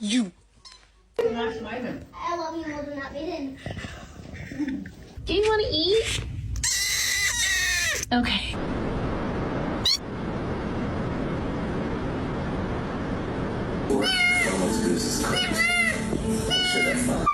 You. Nice moment. I love you more than that maiden. Do you want to eat? Okay. Almost goose is cooked. I'm sure that's fine.